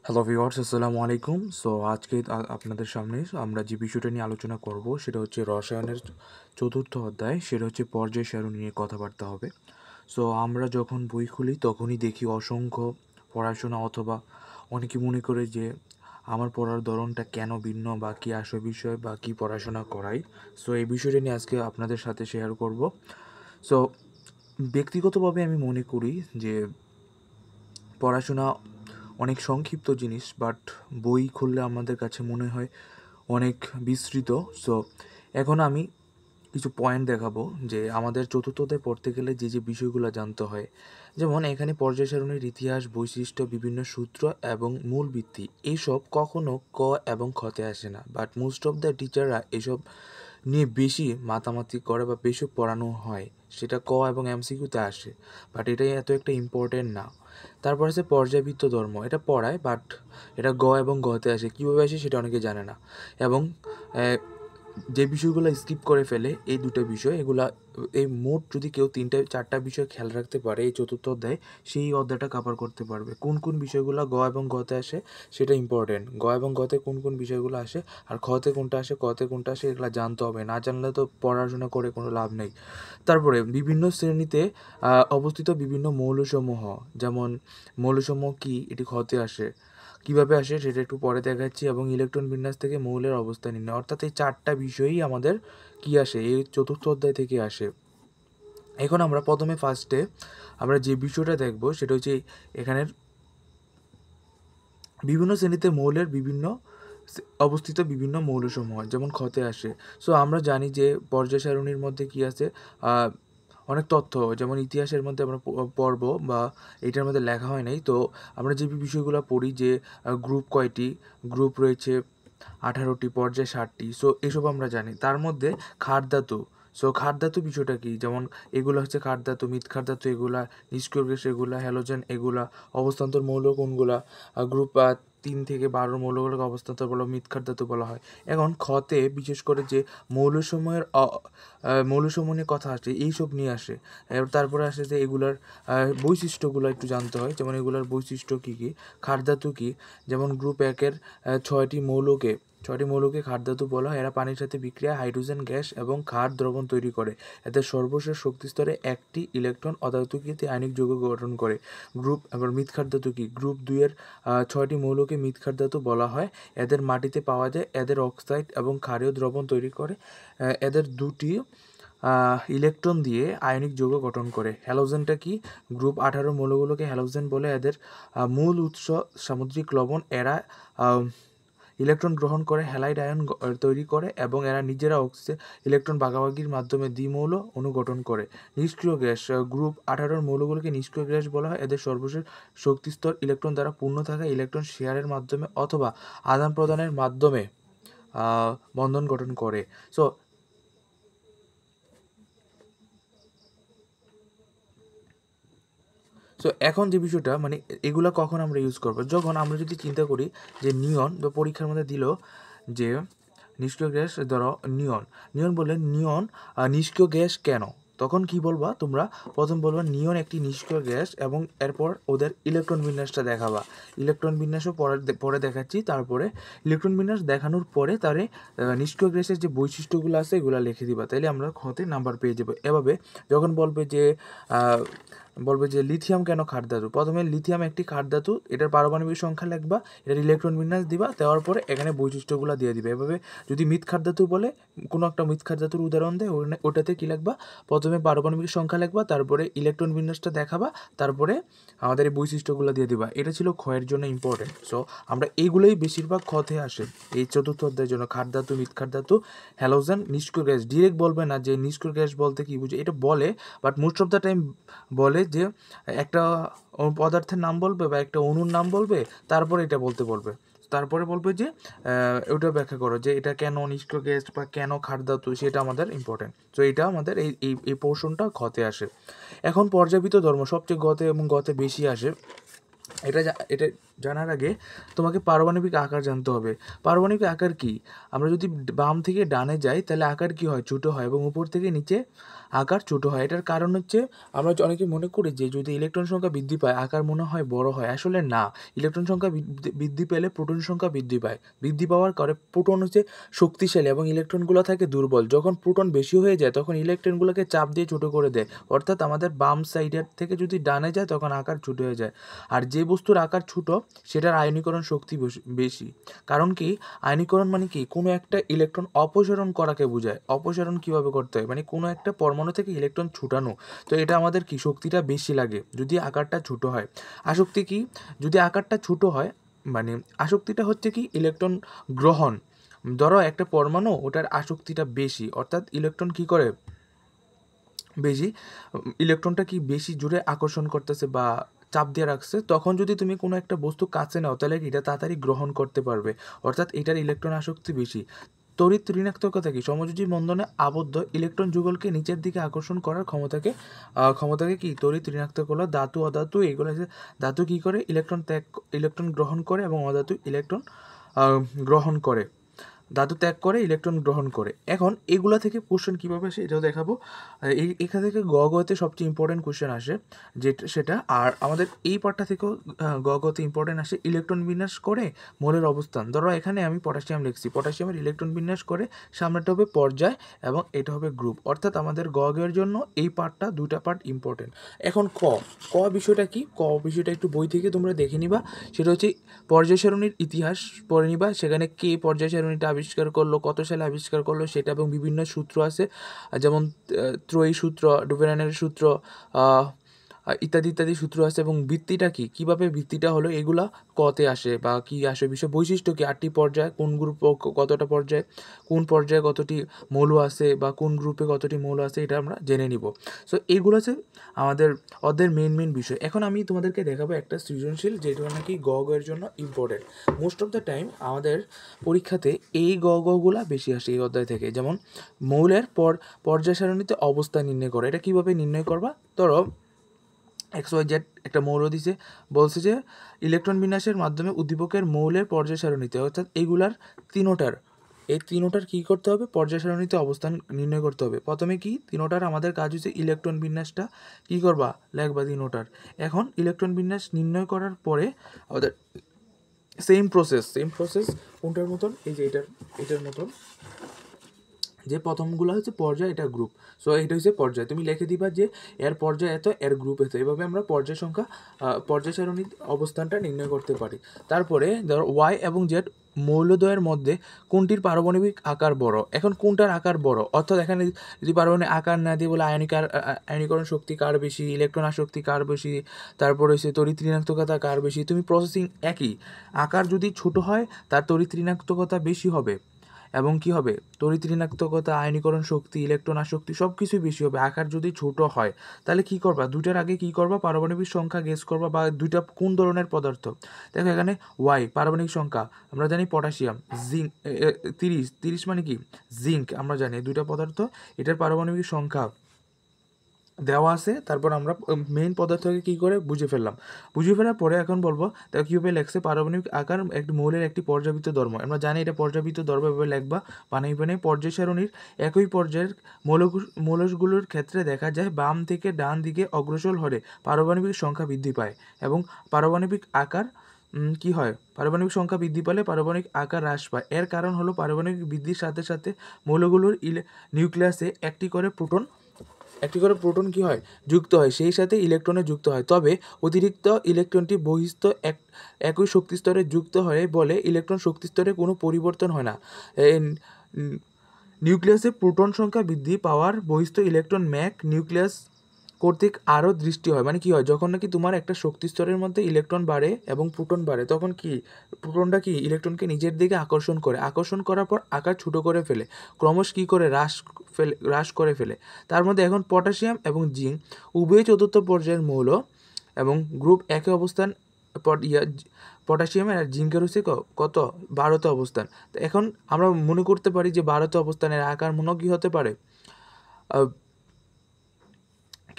Hello viewers, আসসালামু আলাইকুম। So আজকে আপনাদের সামনে আমরা যে বিষয়টা নিয়ে আলোচনা করব সেটা হচ্ছে রসায়নের চতুর্থ অধ্যায়, সেটা হচ্ছে পর্যায় সারণী নিয়ে কথাবার্তা হবে। সো আমরা যখন বই খুলি তখনই দেখি অসংখ্য পড়াশোনা, অথবা অনেকে মনে করে যে আমার পড়ার ধরনটা কেন ভিন্ন, বা কী আসল বিষয়, বা কী পড়াশোনা করাই। সো এই বিষয়টা নিয়ে আজকে আপনাদের সাথে শেয়ার করব। সো ব্যক্তিগতভাবে আমি মনে করি যে পড়াশোনা অনেক সংক্ষিপ্ত জিনিস, বাট বই খুললে আমাদের কাছে মনে হয় অনেক বিস্তৃত। সো এখন আমি কিছু পয়েন্ট দেখাবো যে আমাদের চতুর্থতে পড়তে গেলে যে যে বিষয়গুলো জানতে হয়। যেমন এখানে পর্যায় সারণীর ইতিহাস, বৈশিষ্ট্য, বিভিন্ন সূত্র এবং মূল ভিত্তি, এইসব কখনো ক এবং খতে আসে না, বাট মোস্ট অফ দ্য টিচাররা এসব নিয়ে বেশি মাতামাতি করে বা বেশি পড়ানো হয়। সেটা ক এবং এমসিকিউতে আসে, বাট এটাই এত একটা ইম্পর্টেন্ট না। তারপর আছে পর্যায়বৃত্ত ধর্ম, এটা পড়ায়, বাট এটা গ এবং গতে আসে, কীভাবে আসে সেটা অনেকে জানে না। এবং যে বিষয়গুলো স্কিপ করে ফেলে, এই দুটো বিষয়, এগুলা এই মোট যদি কেউ 3-4টা বিষয় খেয়াল রাখতে পারে এই চতুর্থ অধ্যায়, সেই অধ্যায়টা কভার করতে পারবে। কোন কোন বিষয়গুলো গ এবং গতে আসে সেটা ইম্পর্টেন্ট, গ এবং গতে কোন কোন বিষয়গুলো আসে, আর খতে কোনটা আসে, কতে কোনটা আসে, এগুলো জানতে হবে। না জানলে তো পড়াশোনা করে কোনো লাভ নেই। তারপরে বিভিন্ন শ্রেণীতে অবস্থিত বিভিন্ন মৌলসমূহ, যেমন মৌলসমূহ কি, এটি খতে আসে, কিভাবে আসে সেটা একটু পরে দেখাচ্ছি, এবং ইলেকট্রন বিন্যাস থেকে মৌলের অবস্থান নির্ণয়। অর্থাৎ এই 4টা বিষয়ই আমাদের কি আসে, এই চতুর্থ অধ্যায় থেকে আসে। এখন আমরা প্রথমে ফার্স্টে আমরা যে বিষয়টা দেখব সেটা হচ্ছে এখানের বিভিন্ন শ্রেণীতে মৌলের বিভিন্ন অবস্থিত বিভিন্ন মৌলসমূহ, যেমন খতে আসে। সো আমরা জানি যে পর্যায় সারণীর মধ্যে কি আছে, অনেক তথ্য, যেমন ইতিহাসের মধ্যে আমরা পড়ব, বা এটার মধ্যে লেখা হয় নাই। তো আমরা যে বিষয়গুলো পড়ি যে গ্রুপ কয়টি, গ্রুপ রয়েছে 18টি, পর্যায় 60টি। সো এসব আমরা জানি। তার মধ্যে ক্ষার ধাতু, সো ক্ষার ধাতু বিষয়টা কি, যেমন এগুলো হচ্ছে ক্ষার ধাতু, মৃৎ ক্ষার ধাতু এগুলা, নিষ্ক্রিয় গ্যাস এগুলা, হ্যালোজেন এগুলা, অবস্থান্তর মৌল কোনগুলা, গ্রুপ 3 থেকে 12 মৌলগুলোকে অবস্থান্তর বলা, মৃৎ ক্ষার ধাতু বলা হয়। এখন খতে বিশেষ করে যে মৌলসমূহের মৌলসমূহ নিয়ে কথা আসে, এইসব নিয়ে আসে। এবার তারপরে আসে যে এগুলার বৈশিষ্ট্যগুলো একটু জানতে হয়, যেমন এগুলার বৈশিষ্ট্য কী কী, ক্ষার ধাতু কী, যেমন গ্রুপ 1-এর 6টি মৌলকে ক্ষার ধাতু বলা হয়। এরা পানির সাথে বিক্রিয়া হাইড্রোজেন গ্যাস এবং ক্ষার দ্রবণ তৈরি করে। এদের সর্বশেষ শক্তিস্তরে একটি ইলেকট্রন অধাতুকৃত আয়নিক যৌগ গঠন করে। আবার মৃৎ ক্ষার ধাতু কি, গ্রুপ 2-এর 6টি মৌলকে মৃৎ ক্ষার ধাতু বলা হয়। এদের মাটিতে পাওয়া যায়। এদের অক্সাইড এবং ক্ষারীয় দ্রবণ তৈরি করে। এদের দুটি ইলেকট্রন দিয়ে আয়নিক যৌগ গঠন করে। হ্যালোজেনটা কি, গ্রুপ 18 মৌলগুলোকে হ্যালোজেন বলে। এদের মূল উৎস সামুদ্রিক লবণ। এরা ইলেকট্রন গ্রহণ করে হ্যালাইড আয়ন তৈরি করে, এবং এরা নিজেরা ইলেকট্রন ভাগাভাগির মাধ্যমে দ্বিমৌল অণু গঠন করে। নিষ্ক্রিয় গ্যাস, গ্রুপ 18 মৌলগুলোকে নিষ্ক্রিয় গ্যাস বলা হয়। এদের সর্বশেষ শক্তিস্তর ইলেকট্রন দ্বারা পূর্ণ থাকা ইলেকট্রন শেয়ারের মাধ্যমে অথবা আদান প্রদানের মাধ্যমে বন্ধন গঠন করে। সো এখন যে বিষয়টা, মানে এগুলা কখন আমরা ইউজ করবো, যখন আমরা যদি চিন্তা করি যে নিয়ন বা পরীক্ষার মধ্যে দিল যে নিষ্ক্রিয় গ্যাস, ধরো নিয়ন, বললে নিয়ন নিষ্ক্রিয় গ্যাস কেন, তখন কি বলবা তোমরা, প্রথম বলবা নিয়ন একটি নিষ্ক্রিয় গ্যাস, এবং এরপর ওদের ইলেকট্রন বিন্যাসটা দেখাবা। ইলেকট্রন বিন্যাসও পরে দেখাচ্ছি। তারপরে ইলেকট্রন বিন্যাস দেখানোর পরে তারে নিষ্ক্রিয় গ্যাসের যে বৈশিষ্ট্যগুলো আছে এগুলো লিখে দিবা, তাইলে আমরা খতে নাম্বার পেয়ে যাবো। এভাবে যখন বলবে যে লিথিয়াম কেন ক্ষার ধাতু, প্রথমে লিথিয়াম একটি ক্ষার ধাতু, এটার পারমাণবিক সংখ্যা লিখবা, এটার ইলেকট্রন বিন্যাস দিবা, দেওয়ার পরে এখানে বৈশিষ্ট্যগুলো দিয়ে দিবে। এভাবে যদি মৃৎ ক্ষার ধাতু বলে, কোনো একটা মৃৎ ক্ষার ধাতুর উদাহরণ দেয়, ওটাতে কী লিখবা, প্রথমে পারমাণবিক সংখ্যা লিখবা, তারপরে ইলেকট্রন বিন্যাসটা দেখাবা, তারপরে আমাদের এই বৈশিষ্ট্যগুলো দিয়ে দিবা। এটা ছিল ক্ষয়ের জন্য ইম্পর্টেন্ট। সো আমরা এইগুলোই বেশিরভাগ ক্ষতে আসে এই চতুর্থ অধ্যায়ের জন্য। ক্ষার ধাতু, মৃৎ ক্ষার ধাতু, হ্যালোজেন, নিষ্ক্রিয় গ্যাস। ডিরেক্ট বলবে না যে নিষ্ক্রিয় গ্যাস বলতে কি বুঝে, এটা বলে, but most of the time বলে যে একটা পদার্থের নাম বলবে বা একটা অণুর নাম বলবে, তারপরে এটা বলবে, তারপরে বলবে যে ওটা ব্যাখ্যা করো যে এটা কেন নিষ্ক্রিয় গ্যাস বা কেন ক্ষার ধাতু, সেটা আমাদের ইম্পর্টেন্ট। তো এটা আমাদের এই পোর্শনটা ঘতে আসে। এখন পর্যাবৃত্ত ধর্ম সবচেয়ে গতে এবং গতে বেশি আসে। এটা জানার আগে তোমাকে পারমাণবিক আকার জানতে হবে। পারমাণবিক আকার কি? আমরা যদি বাম থেকে ডানে যাই তাহলে আকার কি হয়? ছোট হয়, এবং উপর থেকে নিচে আকার ছোট হয়। এটার কারণ হচ্ছে আমরা অনেকে মনে করি যে যদি ইলেকট্রন সংখ্যা বৃদ্ধি পায় আকার মনে হয় বড় হয়, আসলে না। ইলেকট্রন সংখ্যা বৃদ্ধি পেলে প্রোটন সংখ্যা বৃদ্ধি পায়। বৃদ্ধি পাওয়ার কারণে প্রোটন হচ্ছে শক্তিশালী এবং ইলেকট্রনগুলো থাকে দুর্বল। যখন প্রোটন বেশি হয়ে যায় তখন ইলেকট্রনগুলোকে চাপ দিয়ে ছোট করে দেয়, অর্থাৎ আমাদের বাম সাইডের থেকে যদি ডানে যায় তখন আকার ছোট হয়ে যায়। আর যে বস্তুর আকার ছোট সেটার আয়নীকরণ শক্তি বেশি। কারণ কি? আয়নীকরণ মানে কি? কোনো একটা ইলেকট্রন অপসারণ করাকে বোঝায়। অপসারণ কিভাবে করতে হয়, মানে কোনো একটা পরমাণু থেকে ইলেকট্রন ছুটানো। তো এটা আমাদের কি শক্তিটা বেশি লাগে যদি আকারটা ছোট হয়। আসক্তি কি? যদি আকারটা ছোট হয়, মানে আসক্তিটা হচ্ছে কি ইলেকট্রন গ্রহণ। ধরো একটা পরমাণু, ওটার আসক্তিটা বেশি, অর্থাৎ ইলেকট্রন কি করে বেশি, ইলেকট্রনটা কি বেশি জোরে আকর্ষণ করতেছে বা চাপ দিয়ে রাখছে, তখন যদি তুমি কোনো একটা বস্তু কাছে নাও তাহলে এটা তাড়াতাড়ি গ্রহণ করতে পারবে, অর্থাৎ এটার ইলেকট্রন আসক্তি বেশি। তড়িৎ ঋণাত্মকতা কি? সমযোজী বন্ধনে আবদ্ধ ইলেকট্রন যুগলকে নিচের দিকে আকর্ষণ করার ক্ষমতাকে কি তড়িৎ ঋণাত্মকতা। ধাতু অধাতু এগুলো ধাতু কি করে? ইলেকট্রন গ্রহণ করে এবং অধাতু ইলেকট্রন গ্রহণ করে। ধাতু ত্যাগ করে, ইলেকট্রন গ্রহণ করে। এখন এগুলা থেকে কোশ্চেন কীভাবে আসে এটাও দেখাবো। এখান থেকে গতে সবচেয়ে ইম্পর্টেন্ট কোশ্চেন আসে সেটা। আর আমাদের এই পার্টটা থেকেও গতে ইম্পর্টেন্ট আসে ইলেকট্রন বিন্যাস করে মোলের অবস্থান। ধরো এখানে আমি পটাশিয়াম লিখছি, পটাশিয়ামের ইলেকট্রন বিন্যাস করে সামনেটা হবে পর্যায় এবং এটা হবে গ্রুপ, অর্থাৎ আমাদের গের জন্য এই পার্টটা, দুটা পার্ট ইম্পর্টেন্ট। এখন ক বিষয়টা কি? ক বিষয়টা একটু বই থেকে তোমরা দেখে নিবা। সেটা হচ্ছে পর্যায় সারণীর ইতিহাস পড়ে নিবা। সেখানে কে পর্যায় সারণীটা আবিষ্কার করলো, কত সালে আবিষ্কার করলো সেটা, এবং বিভিন্ন সূত্র আছে, যেমন ত্রয়ী সূত্র, ডুবেরানের সূত্র, ইত্যাদি ইত্যাদি সূত্র আছে। এবং ভিত্তিটা কি, কিভাবে ভিত্তিটা হলো, এগুলা কতে আসে বা কি আসে বিষয়। বৈশিষ্ট্য কি? 8টি পর্যায়, কোন গ্রুপ কতটা পর্যায়, কোন পর্যায়ে কতটি মৌল আছে বা কোন গ্রুপে কতটি মৌল আছে, এটা আমরা জেনে নিব। সো এইগুলো আছে আমাদের অধ্যায়ের মেন বিষয়। এখন আমি তোমাদেরকে দেখাবো একটা সৃজনশীল, যেটা নাকি এর জন্য important. Most of the time আমাদের পরীক্ষাতে এই গুলা বেশি আসে এই অধ্যায় থেকে। যেমন মৌলের পর্যায় সারণীতে অবস্থান নির্ণয় করে। এটা কিভাবে নির্ণয় করবা? ধরো XYZ একটা মৌল দিছে, বলছে যে ইলেকট্রন বিন্যাসের মাধ্যমে উদ্দীপকের মৌলের পর্যায় সারণীতে, অর্থাৎ এইগুলার তিনোটার কী করতে হবে? পর্যায় সারণীতে অবস্থান নির্ণয় করতে হবে। প্রথমে কি তিনোটার আমাদের কাজ হচ্ছে ইলেকট্রন বিন্যাসটা কী করবা? লেখবা তিনোটার। এখন ইলেকট্রন বিন্যাস নির্ণয় করার পরে আমাদের সেম প্রসেস কোনটার মতন? এই যে এটার মতন, যে প্রথমগুলো হচ্ছে পর্যায়, এটা গ্রুপ। সো এটা হচ্ছে পর্যায়, তুমি লিখে দিবা যে এর পর্যায় এত, এর গ্রুপ এত। এভাবে আমরা পর্যায় সারণীর অবস্থানটা নির্ণয় করতে পারি। তারপরে ধরো ওয়াই এবং জেড মৌলদ্বয়ের মধ্যে কোনটির পারমাণবিক আকার বড়? এখন কোনটার আকার বড়, অর্থাৎ এখানে যদি পারমাণবিক আকার না দিয়ে বলে আয়নীকরণ শক্তি কার বেশি, ইলেকট্রন আসক্তি কার বেশি, তারপরে হচ্ছে তড়িৎ ঋণাত্মকতা কার বেশি, তুমি প্রসেসিং একই। আকার যদি ছোট হয় তার তড়িৎ ঋণাত্মকতা বেশি হবে, এবং কি হবে? তড়িৎ ঋণাত্মকতা, আয়নীকরণ শক্তি, ইলেকট্রন আসক্তি সব কিছুই বেশি হবে। আকার যদি ছোট হয় তাহলে কি করবা? দুইটার আগে কি করবা? পারমাণবিক সংখ্যা গেস করবা, বা দুইটা কোন ধরনের পদার্থ। দেখো এখানে ওয়াই পারমাণবিক সংখ্যা আমরা জানি পটাশিয়াম, জিঙ্ক 30 মানে কি জিঙ্ক, আমরা জানি দুইটা পদার্থ, এটার পারমাণবিক সংখ্যা দেওয়া আছে। তারপর আমরা মেইন পদার্থকে কী করে বুঝে ফেলার পরে এখন বলবো দেখো কীভাবে লেখছে। পারমাণবিক আকার একটি মৌলের একটি পর্যাবৃত্ত ধর্ম, আমরা জানি এটা পর্যাবৃত্ত ধর্ম, এভাবে লেখবা। বানাই পর্যায় সারণীর একই পর্যায়ের মৌলগুলোর ক্ষেত্রে দেখা যায় বাম থেকে ডান দিকে অগ্রসর হলে পারমাণবিক সংখ্যা বৃদ্ধি পায় এবং পারমাণবিক আকার কি হয়? পারমাণবিক সংখ্যা বৃদ্ধি পেলে পারমাণবিক আকার হ্রাস পায়। এর কারণ হলো পারমাণবিক বৃদ্ধির সাথে সাথে মৌলগুলোর নিউক্লিয়াসে একটি করে প্রোটন কি হয়? যুক্ত হয়, সেই সাথে ইলেকট্রনে যুক্ত হয়। তবে অতিরিক্ত ইলেকট্রনটি বহিস্থ একই শক্তিস্তরে যুক্ত হয় বলে ইলেকট্রন শক্তিস্তরে কোনো পরিবর্তন হয় না। নিউক্লিয়াসে প্রোটন সংখ্যা বৃদ্ধি পাওয়ার বহিস্থ ইলেকট্রন নিউক্লিয়াস কর্তৃক আরও দৃষ্টি হয়। মানে কি হয়? যখন নাকি তোমার একটা শক্তি স্তরের মধ্যে ইলেকট্রন বাড়ে এবং প্রোটন বাড়ে, তখন কি প্রোটনটা কি ইলেকট্রনকে নিজের দিকে আকর্ষণ করার পর আকার ছোট করে ফেলে, ক্রমশ কি করে হ্রাস করে ফেলে। তার মধ্যে এখন পটাশিয়াম এবং জিঙ্ক উভয় চতুর্থ পর্যায়ের মৌল এবং গ্রুপ একই অবস্থান। পটাশিয়ামের আর জিঙ্কের হচ্ছে কত? 12তে অবস্থান। তো এখন আমরা মনে করতে পারি যে 12তে অবস্থানের আকার মনে কি হতে পারে?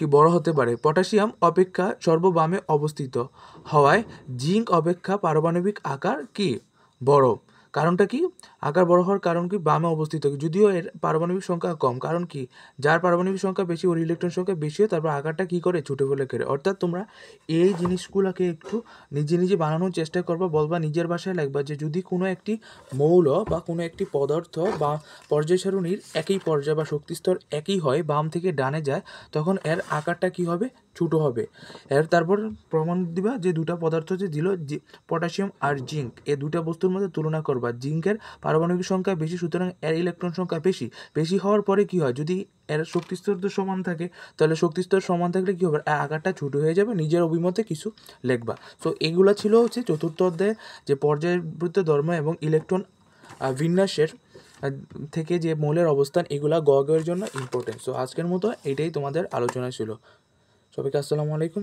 কি বড় হতে পারে? পটাশিয়াম অপেক্ষা সর্ববামে অবস্থিত হওয়ায় জিঙ্ক অপেক্ষা পারমাণবিক আকার কি বড়? কারণটা কি? আকার বড় হওয়ার কারণ কি? বামে অবস্থিত, যদিও এর পারমাণবিক সংখ্যা কম। কারণ কি? যার পারমাণবিক সংখ্যা বেশি ওর ইলেকট্রন সংখ্যা বেশি হয়, তারপর আকারটা কি করে? ছোট বলে করে। অর্থাৎ তোমরা এই জিনিসগুলোকে একটু নিজে নিজে বানানোর চেষ্টা করবা, বলবা নিজের ভাষায় লিখবা যে যদি কোনো একটি মৌল বা কোনো একটি পদার্থ বা পর্যায় সারণীর একই পর্যায় বা শক্তিস্তর একই হয়, বাম থেকে ডানে যায়, তখন এর আকারটা কি হবে? ছোট হবে। এর তারপর প্রমাণ দিবা যে দুটা পদার্থ যে দিল, পটাশিয়াম আর জিঙ্ক, এই দুটা বস্তুর মধ্যে তুলনা করবা। জিঙ্কের পারমাণবিক সংখ্যা বেশি, সুতরাং এর ইলেকট্রন সংখ্যা বেশি। বেশি হওয়ার পরে কি হয়? যদি এর শক্তিস্তর তো সমান থাকে, তাহলে শক্তিস্তর সমান থাকলে কি হবে? আকারটা ছোট হয়ে যাবে। নিজের অভিমতে কিছু লিখবা। সো এগুলা ছিল হচ্ছে চতুর্থ অধ্যায়ে যে পর্যায়বৃত্ত ধর্ম এবং ইলেকট্রন বিন্যাসের থেকে যে মৌলের অবস্থান, এগুলা গগের জন্য ইম্পর্টেন্ট। সো আজকের মতো এটাই তোমাদের আলোচনা ছিল। সবাইকে আসসালামু আলাইকুম।